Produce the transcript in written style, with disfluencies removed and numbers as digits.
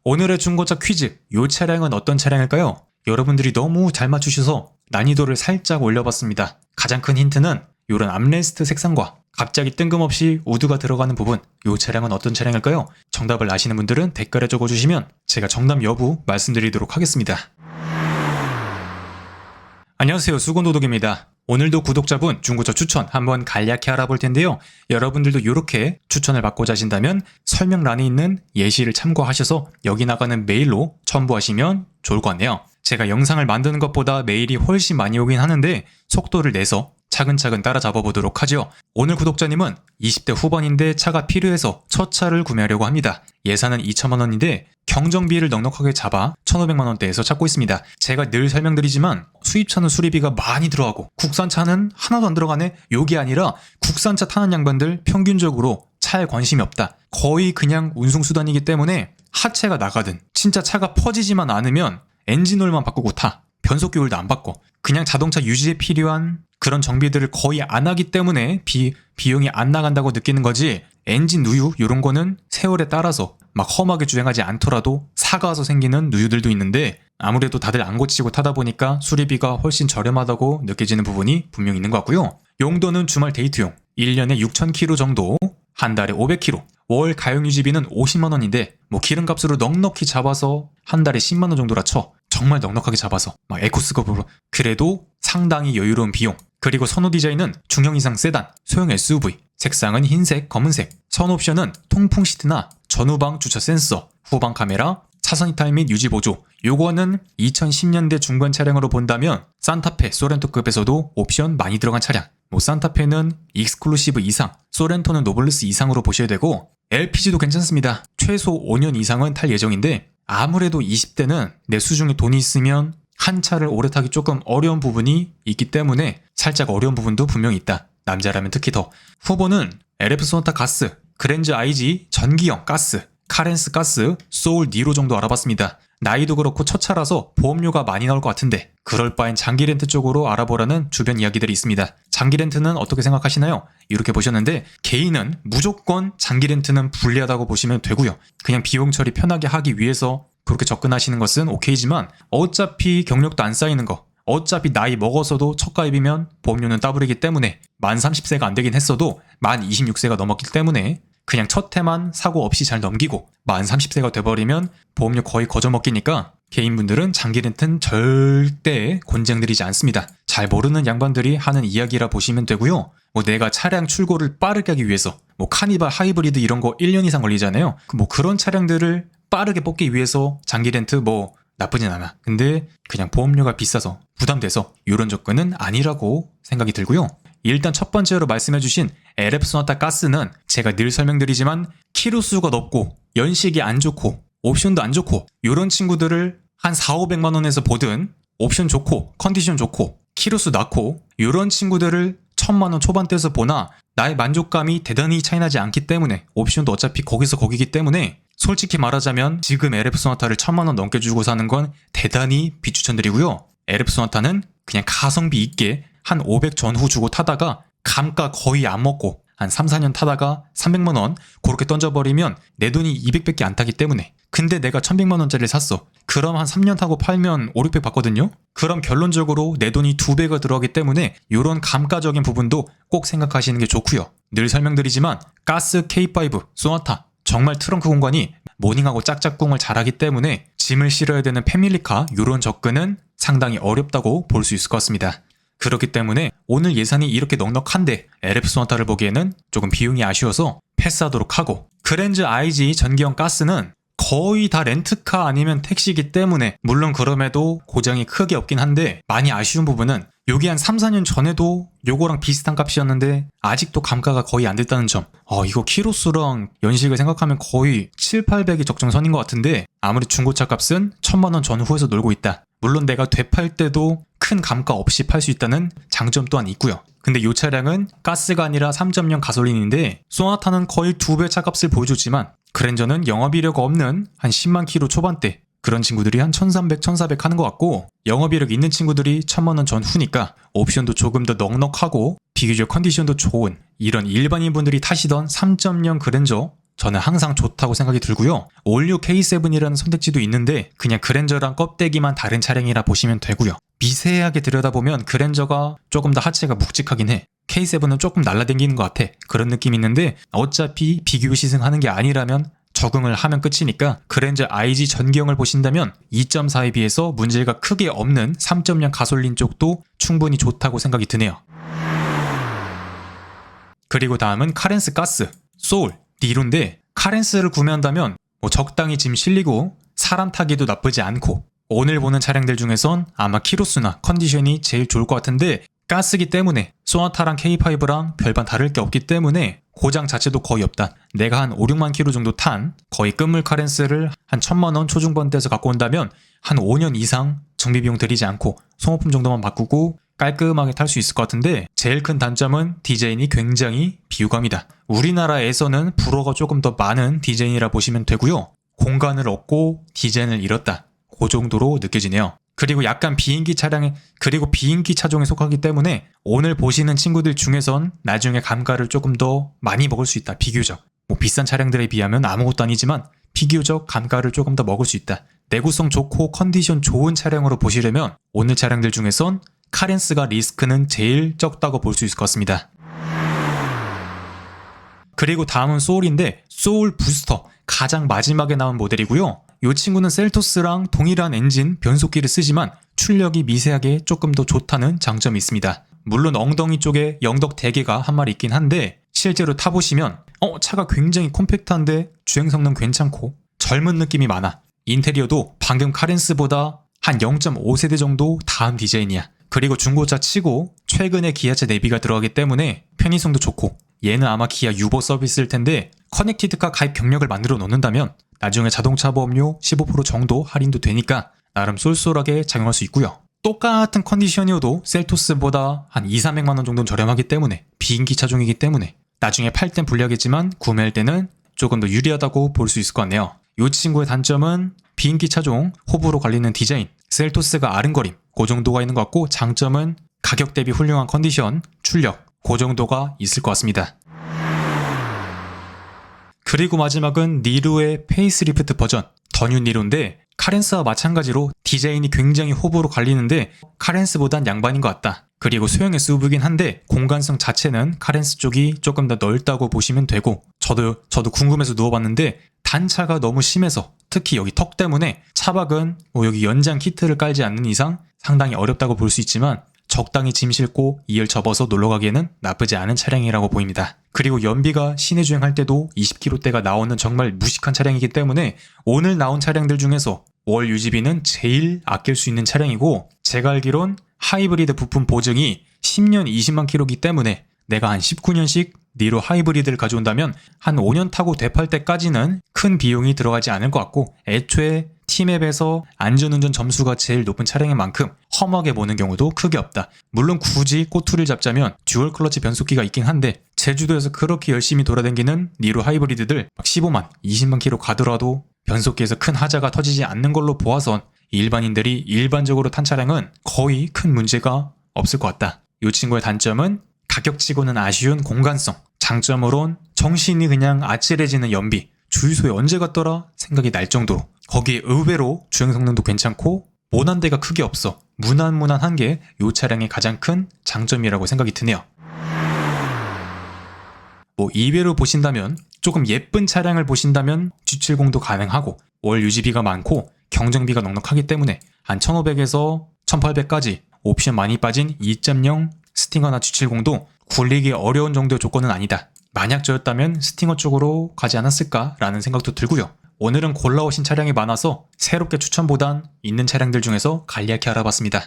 오늘의 중고차 퀴즈, 이 차량은 어떤 차량일까요? 여러분들이 너무 잘 맞추셔서 난이도를 살짝 올려봤습니다. 가장 큰 힌트는 이런 암레스트 색상과 갑자기 뜬금없이 우드가 들어가는 부분, 이 차량은 어떤 차량일까요? 정답을 아시는 분들은 댓글에 적어주시면 제가 정답 여부 말씀드리도록 하겠습니다. 안녕하세요, 수건도둑입니다. 오늘도 구독자분 중고차 추천 한번 간략히 알아볼 텐데요. 여러분들도 이렇게 추천을 받고자 하신다면 설명란에 있는 예시를 참고하셔서 여기 나가는 메일로 첨부하시면 좋을 것 같네요. 제가 영상을 만드는 것보다 메일이 훨씬 많이 오긴 하는데 속도를 내서 차근차근 따라잡아 보도록 하죠. 오늘 구독자님은 20대 후반인데 차가 필요해서 첫 차를 구매하려고 합니다. 예산은 2천만 원인데 경정비를 넉넉하게 잡아 1,500만 원대에서 찾고 있습니다. 제가 늘 설명드리지만 수입차는 수리비가 많이 들어가고 국산차는 하나도 안 들어가네? 요게 아니라 국산차 타는 양반들 평균적으로 차에 관심이 없다. 거의 그냥 운송수단이기 때문에 하체가 나가든 진짜 차가 퍼지지만 않으면 엔진오일만 바꾸고 타. 변속기오일도 안 바꿔. 그냥 자동차 유지에 필요한 그런 정비들을 거의 안 하기 때문에 비용이 안 나간다고 느끼는 거지, 엔진 누유 이런 거는 세월에 따라서 막 험하게 주행하지 않더라도 사가서 생기는 누유들도 있는데 아무래도 다들 안 고치고 타다 보니까 수리비가 훨씬 저렴하다고 느껴지는 부분이 분명히 있는 것 같고요. 용도는 주말 데이트용, 1년에 6,000km 정도, 한 달에 500km, 월 가용 유지비는 50만 원인데 기름값으로 넉넉히 잡아서 한 달에 10만 원 정도라 쳐. 정말 넉넉하게 잡아서 막 에코스급으로 그래도 상당히 여유로운 비용. 그리고 선호 디자인은 중형 이상 세단, 소형 SUV, 색상은 흰색, 검은색, 선 옵션은 통풍 시트나 전후방 주차 센서, 후방 카메라, 차선 이탈 및 유지 보조. 요거는 2010년대 중반 차량으로 본다면 산타페, 소렌토급에서도 옵션 많이 들어간 차량. 산타페는 익스클루시브 이상, 소렌토는 노블레스 이상으로 보셔야 되고 LPG도 괜찮습니다. 최소 5년 이상은 탈 예정인데 아무래도 20대는 내 수중에 돈이 있으면 한 차를 오래 타기 조금 어려운 부분이 있기 때문에 살짝 어려운 부분도 분명히 있다. 남자라면 특히 더. 후보는 LF 소나타 가스, 그랜저 IG 전기형 가스, 카렌스 가스, 소울 니로 정도 알아봤습니다. 나이도 그렇고 첫 차라서 보험료가 많이 나올 것 같은데 그럴 바엔 장기 렌트 쪽으로 알아보라는 주변 이야기들이 있습니다. 장기 렌트는 어떻게 생각하시나요? 이렇게 보셨는데 개인은 무조건 장기 렌트는 불리하다고 보시면 되고요. 그냥 비용 처리 편하게 하기 위해서 그렇게 접근하시는 것은 오케이지만 어차피 경력도 안 쌓이는 거, 어차피 나이 먹어서도 첫 가입이면 보험료는 따블이기 때문에 만 30세가 안 되긴 했어도 만 26세가 넘었기 때문에 그냥 첫 해만 사고 없이 잘 넘기고 만 30세가 돼버리면 보험료 거의 거저먹기니까 개인분들은 장기 렌트는 절대 권장드리지 않습니다. 잘 모르는 양반들이 하는 이야기라 보시면 되고요. 내가 차량 출고를 빠르게 하기 위해서 카니발 하이브리드 이런 거 1년 이상 걸리잖아요. 그런 차량들을 빠르게 뽑기 위해서 장기 렌트 나쁘진 않아. 근데 그냥 보험료가 비싸서 부담돼서 이런 접근은 아니라고 생각이 들고요. 일단 첫 번째로 말씀해주신 LF 소나타 가스는 제가 늘 설명드리지만 키로수가 높고 연식이 안 좋고 옵션도 안 좋고 이런 친구들을 한 4,500만 원에서 보든 옵션 좋고 컨디션 좋고 키로수 낮고 이런 친구들을 1,000만 원 초반대에서 보나 나의 만족감이 대단히 차이나지 않기 때문에 옵션도 어차피 거기서 거기기 때문에 솔직히 말하자면 지금 LF 소나타를 1,000만 원 넘게 주고 사는 건 대단히 비추천드리고요. LF 소나타는 그냥 가성비 있게 한 500 전후 주고 타다가 감가 거의 안 먹고 한 3, 4년 타다가 300만 원 그렇게 던져버리면 내 돈이 200밖에 안 타기 때문에. 근데 내가 1,100만 원짜리를 샀어. 그럼 한 3년 타고 팔면 5, 600 받거든요? 그럼 결론적으로 내 돈이 2배가 들어가기 때문에 이런 감가적인 부분도 꼭 생각하시는 게 좋고요. 늘 설명드리지만 가스 K5, 소나타 정말 트렁크 공간이 모닝하고 짝짝꿍을 잘하기 때문에 짐을 실어야 되는 패밀리카 이런 접근은 상당히 어렵다고 볼 수 있을 것 같습니다. 그렇기 때문에 오늘 예산이 이렇게 넉넉한데 LF 소나타를 보기에는 조금 비용이 아쉬워서 패스하도록 하고, 그랜저 IG 전기형 가스는 거의 다 렌트카 아니면 택시이기 때문에 물론 그럼에도 고장이 크게 없긴 한데 많이 아쉬운 부분은 여기 한 3, 4년 전에도 요거랑 비슷한 값이었는데 아직도 감가가 거의 안 됐다는 점. 이거 키로수랑 연식을 생각하면 거의 7, 800이 적정선인 것 같은데 아무리 중고차 값은 1,000만 원 전후에서 놀고 있다. 물론 내가 되팔 때도 큰 감가 없이 팔 수 있다는 장점 또한 있고요. 근데 이 차량은 가스가 아니라 3.0 가솔린인데 소나타는 거의 2배 차값을 보여줬지만 그랜저는 영업이력 없는 한 10만 킬로 초반대 그런 친구들이 한 1,300, 1,400 하는 것 같고 영업이력 있는 친구들이 1,000만 원 전후니까 옵션도 조금 더 넉넉하고 비교적 컨디션도 좋은 이런 일반인 분들이 타시던 3.0 그랜저 저는 항상 좋다고 생각이 들고요. 올류 K7이라는 선택지도 있는데 그냥 그랜저랑 껍데기만 다른 차량이라 보시면 되고요. 미세하게 들여다보면 그랜저가 조금 더 하체가 묵직하긴 해. K7은 조금 날라다니는 것 같아. 그런 느낌이 있는데 어차피 비교 시승하는 게 아니라면 적응을 하면 끝이니까 그랜저 IG 전경을 보신다면 2.4에 비해서 문제가 크게 없는 3.0 가솔린 쪽도 충분히 좋다고 생각이 드네요. 그리고 다음은 카렌스 가스, 소울, 니로인데 카렌스를 구매한다면 적당히 짐 실리고 사람 타기도 나쁘지 않고 오늘 보는 차량들 중에선 아마 키로수나 컨디션이 제일 좋을 것 같은데 가스기 때문에 소나타랑 K5랑 별반 다를 게 없기 때문에 고장 자체도 거의 없다. 내가 한 5, 6만 킬로 정도 탄 거의 끝물 카렌스를 한 1000만원 초중반대에서 갖고 온다면 한 5년 이상 정비비용 들이지 않고 소모품 정도만 바꾸고 깔끔하게 탈 수 있을 것 같은데 제일 큰 단점은 디자인이 굉장히 비유감이다. 우리나라에서는 불어가 조금 더 많은 디자인이라 보시면 되고요. 공간을 얻고 디자인을 잃었다. 그 정도로 느껴지네요. 그리고 약간 비인기 차종에 속하기 때문에 오늘 보시는 친구들 중에선 나중에 감가를 조금 더 많이 먹을 수 있다. 비교적. 비싼 차량들에 비하면 아무것도 아니지만 비교적 감가를 조금 더 먹을 수 있다. 내구성 좋고 컨디션 좋은 차량으로 보시려면 오늘 차량들 중에선 카렌스가 리스크는 제일 적다고 볼 수 있을 것 같습니다. 그리고 다음은 소울인데 소울 부스터 가장 마지막에 나온 모델이고요. 이 친구는 셀토스랑 동일한 엔진 변속기를 쓰지만 출력이 미세하게 조금 더 좋다는 장점이 있습니다. 물론 엉덩이 쪽에 영덕 대게가 한 마리 있긴 한데 실제로 타보시면 차가 굉장히 콤팩트한데 주행 성능 괜찮고 젊은 느낌이 많아. 인테리어도 방금 카렌스보다 한 0.5세대 정도 다음 디자인이야. 그리고 중고차 치고 최근에 기아차 내비가 들어가기 때문에 편의성도 좋고 얘는 아마 기아 유보 서비스일 텐데 커넥티드카 가입 경력을 만들어 놓는다면 나중에 자동차 보험료 15% 정도 할인도 되니까 나름 쏠쏠하게 작용할 수 있고요. 똑같은 컨디션이어도 셀토스보다 한 2, 300만원 정도는 저렴하기 때문에 비인기 차종이기 때문에 나중에 팔 땐 불리하겠지만 구매할 때는 조금 더 유리하다고 볼 수 있을 것 같네요. 이 친구의 단점은 비인기 차종 호불호 갈리는 디자인, 셀토스가 아른거림 그 정도가 있는 것 같고 장점은 가격 대비 훌륭한 컨디션, 출력 그 정도가 있을 것 같습니다. 그리고 마지막은 니로의 페이스리프트 버전 더 뉴 니로인데 카렌스와 마찬가지로 디자인이 굉장히 호불호 갈리는데 카렌스보단 양반인 것 같다. 그리고 소형 SUV긴 한데 공간성 자체는 카렌스 쪽이 조금 더 넓다고 보시면 되고 저도 궁금해서 누워봤는데 단차가 너무 심해서 특히 여기 턱 때문에 차박은 여기 연장 키트를 깔지 않는 이상 상당히 어렵다고 볼 수 있지만 적당히 짐 싣고 2열 접어서 놀러가기에는 나쁘지 않은 차량이라고 보입니다. 그리고 연비가 시내 주행할 때도 20km대가 나오는 정말 무식한 차량이기 때문에 오늘 나온 차량들 중에서 월 유지비는 제일 아낄 수 있는 차량이고 제가 알기론 하이브리드 부품 보증이 10년 20만 킬로기 때문에 내가 한 19년씩 니로 하이브리드를 가져온다면 한 5년 타고 되팔 때까지는 큰 비용이 들어가지 않을 것 같고 애초에 T맵에서 안전운전 점수가 제일 높은 차량인 만큼 험하게 보는 경우도 크게 없다. 물론 굳이 꼬투리를 잡자면 듀얼 클러치 변속기가 있긴 한데 제주도에서 그렇게 열심히 돌아다니는 니로 하이브리드들 15만, 20만 킬로 가더라도 변속기에서 큰 하자가 터지지 않는 걸로 보아선 일반인들이 일반적으로 탄 차량은 거의 큰 문제가 없을 것 같다. 이 친구의 단점은 가격치고는 아쉬운 공간성, 장점으론 정신이 그냥 아찔해지는 연비, 주유소에 언제 갔더라 생각이 날 정도로 거기에 의외로 주행 성능도 괜찮고 모난 데가 크게 없어. 무난한 게 이 차량의 가장 큰 장점이라고 생각이 드네요. 이외로 보신다면 조금 예쁜 차량을 보신다면 G70도 가능하고 월 유지비가 많고 경정비가 넉넉하기 때문에 한 1500에서 1800까지 옵션 많이 빠진 2.0 스팅어나 G70도 굴리기 어려운 정도의 조건은 아니다. 만약 저였다면 스팅어 쪽으로 가지 않았을까라는 생각도 들고요. 오늘은 골라오신 차량이 많아서 새롭게 추천보단 있는 차량들 중에서 간략히 알아봤습니다.